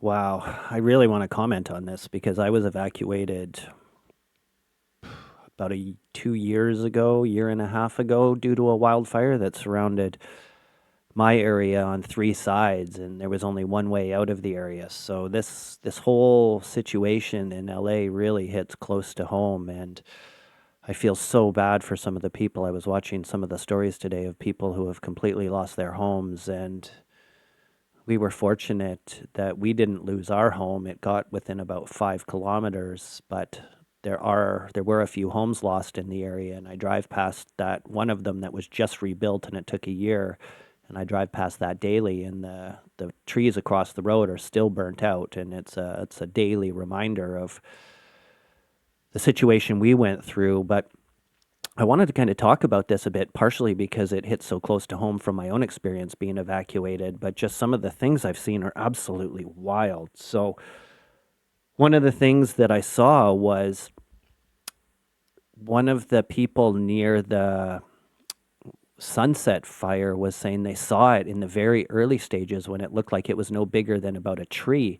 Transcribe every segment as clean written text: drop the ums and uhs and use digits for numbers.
Wow, I really want to comment on this because I was evacuated about 2 years ago, year and a half ago, due to a wildfire that surrounded my area on three sides, and there was only one way out of the area. So this whole situation in LA really hits close to home, and I feel so bad for some of the people. I was watching some of the stories today of people who have completely lost their homes, and we were fortunate that we didn't lose our home. It got within about 5 kilometers, but there were a few homes lost in the area, and I drive past that one of them that was just rebuilt, and it took a year. And I drive past that daily, and the trees across the road are still burnt out, and it's a daily reminder of the situation we went through. But I wanted to kind of talk about this a bit, partially because it hits so close to home from my own experience being evacuated, but just some of the things I've seen are absolutely wild. So, one of the things that I saw was one of the people near the Sunset Fire was saying they saw it in the very early stages when it looked like it was no bigger than about a tree,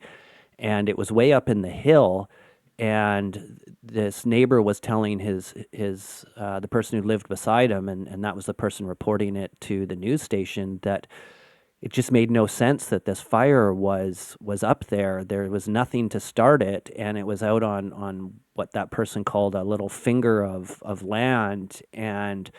and it was way up in the hill. And this neighbor was telling his the person who lived beside him, and that was the person reporting it to the news station, that it just made no sense that this fire was up there. There was nothing to start it, and it was out on what that person called a little finger of land. And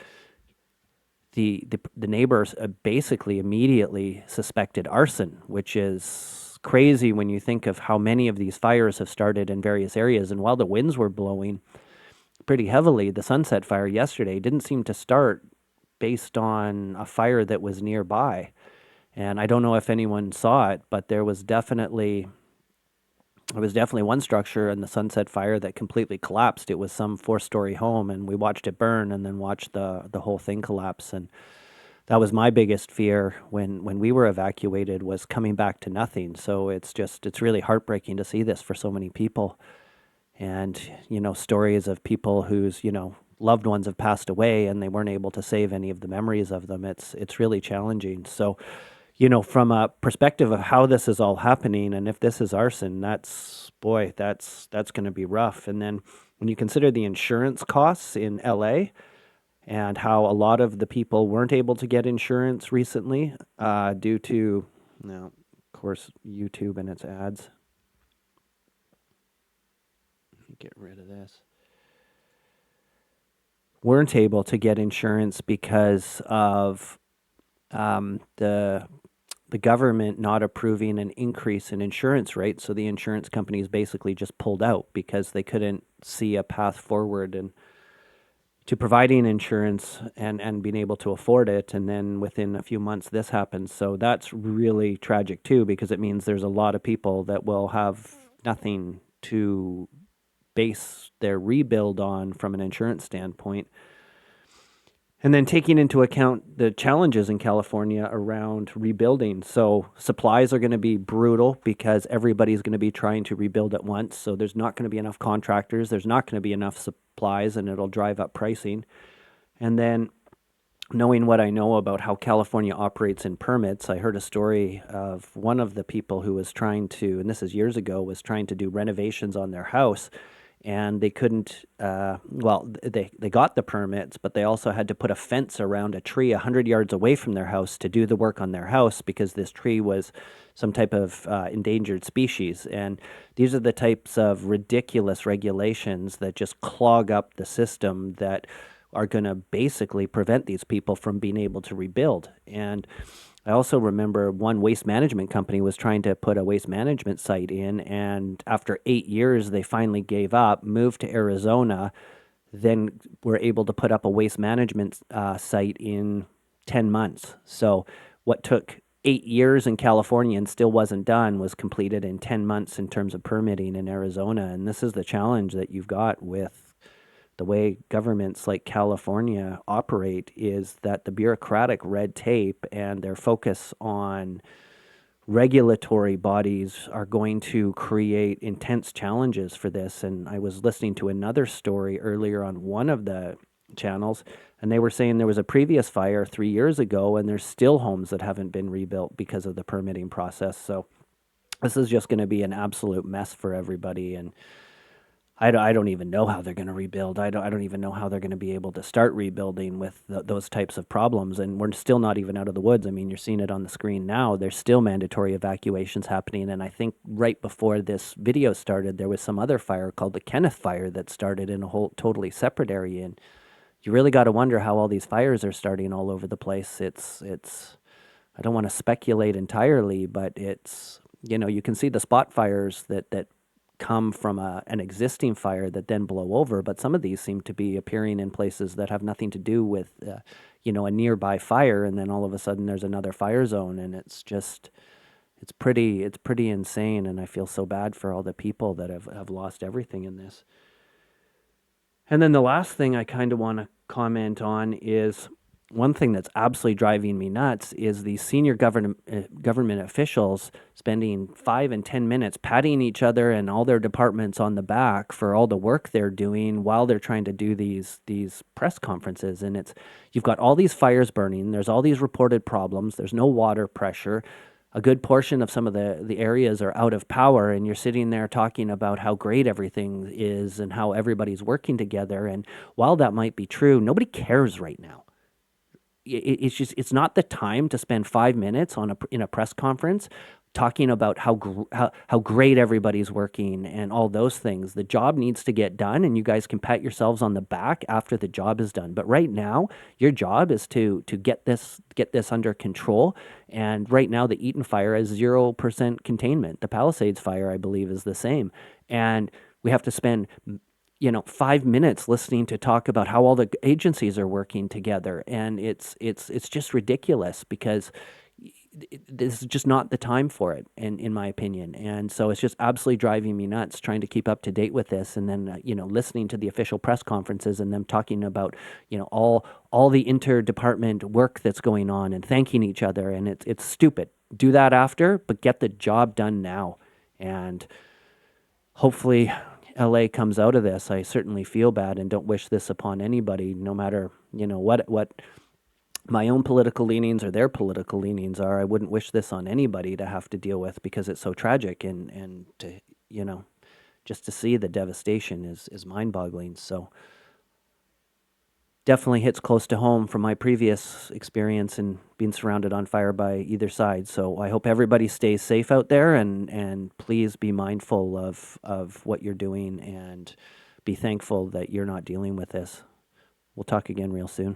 the neighbors basically immediately suspected arson, which is crazy when you think of how many of these fires have started in various areas. And while the winds were blowing pretty heavily, the Sunset Fire yesterday didn't seem to start based on a fire that was nearby. And I don't know if anyone saw it, but there was definitely one structure in the Sunset Fire that completely collapsed. It was some four-story home, and we watched it burn and then watched the whole thing collapse. And that was my biggest fear when we were evacuated, was coming back to nothing. So it's really heartbreaking to see this for so many people. And stories of people whose loved ones have passed away and they weren't able to save any of the memories of them. It's really challenging. So from a perspective of how this is all happening, and if this is arson, that's going to be rough. And then when you consider the insurance costs in LA, and how a lot of the people weren't able to get insurance recently, due to, now, of course, YouTube and its ads. Let me get rid of this. Weren't able to get insurance because of the government not approving an increase in insurance rates. So the insurance companies basically just pulled out because they couldn't see a path forward and to providing insurance and being able to afford it. And then within a few months, this happens. So that's really tragic too, because it means there's a lot of people that will have nothing to base their rebuild on from an insurance standpoint. And then taking into account the challenges in California around rebuilding. So supplies are going to be brutal because everybody's going to be trying to rebuild at once. So there's not going to be enough contractors. There's not going to be enough supplies, and it'll drive up pricing. And then knowing what I know about how California operates in permits, I heard a story of one of the people who was trying to, and this is years ago, was trying to do renovations on their house, and they couldn't. They got the permits, but they also had to put a fence around a tree 100 yards away from their house to do the work on their house, because this tree was some type of endangered species. And these are the types of ridiculous regulations that just clog up the system, that are going to basically prevent these people from being able to rebuild. And I also remember one waste management company was trying to put a waste management site in, and after 8 years, they finally gave up, moved to Arizona, then were able to put up a waste management site in 10 months. So what took 8 years in California and still wasn't done was completed in 10 months in terms of permitting in Arizona. And this is the challenge that you've got with the way governments like California operate, is that the bureaucratic red tape and their focus on regulatory bodies are going to create intense challenges for this. And I was listening to another story earlier on one of the channels, and they were saying there was a previous fire 3 years ago, and there's still homes that haven't been rebuilt because of the permitting process. So This is just going to be an absolute mess for everybody. And I don't even know how they're going to rebuild. I don't even know how they're going to be able to start rebuilding with those types of problems. And we're still not even out of the woods. I mean, you're seeing it on the screen now. There's still mandatory evacuations happening. And I think right before this video started, there was some other fire called the Kenneth Fire that started in a whole totally separate area. And you really got to wonder how all these fires are starting all over the place. It's I don't want to speculate entirely, but it's, you can see the spot fires that come from an existing fire that then blow over, but some of these seem to be appearing in places that have nothing to do with, a nearby fire, and then all of a sudden there's another fire zone, and it's pretty insane, and I feel so bad for all the people that have lost everything in this. And then the last thing I kind of want to comment on is one thing that's absolutely driving me nuts is these senior government officials spending 5 and 10 minutes patting each other and all their departments on the back for all the work they're doing while they're trying to do these press conferences. And you've got all these fires burning. There's all these reported problems. There's no water pressure. A good portion of some of the areas are out of power, and you're sitting there talking about how great everything is and how everybody's working together. And while that might be true, nobody cares right now. It's not the time to spend 5 minutes in a press conference talking about how great everybody's working and all those things. The job needs to get done, and you guys can pat yourselves on the back after the job is done. But right now, your job is to get this under control. And right now, the Eaton fire is 0% containment. The Palisades fire, I believe, is the same. And we have to spend 5 minutes listening to talk about how all the agencies are working together, and it's just ridiculous because this is just not the time for it, in my opinion. And so it's just absolutely driving me nuts trying to keep up to date with this, and then listening to the official press conferences and them talking about all the interdepartment work that's going on and thanking each other, and it's stupid. Do that after, but get the job done now. And hopefully LA comes out of this. I certainly feel bad and don't wish this upon anybody, no matter, what my own political leanings or their political leanings are. I wouldn't wish this on anybody to have to deal with because it's so tragic, and to, just to see the devastation is mind-boggling. So definitely hits close to home from my previous experience in being surrounded on fire by either side. So I hope everybody stays safe out there, and please be mindful of what you're doing, and be thankful that you're not dealing with this. We'll talk again real soon.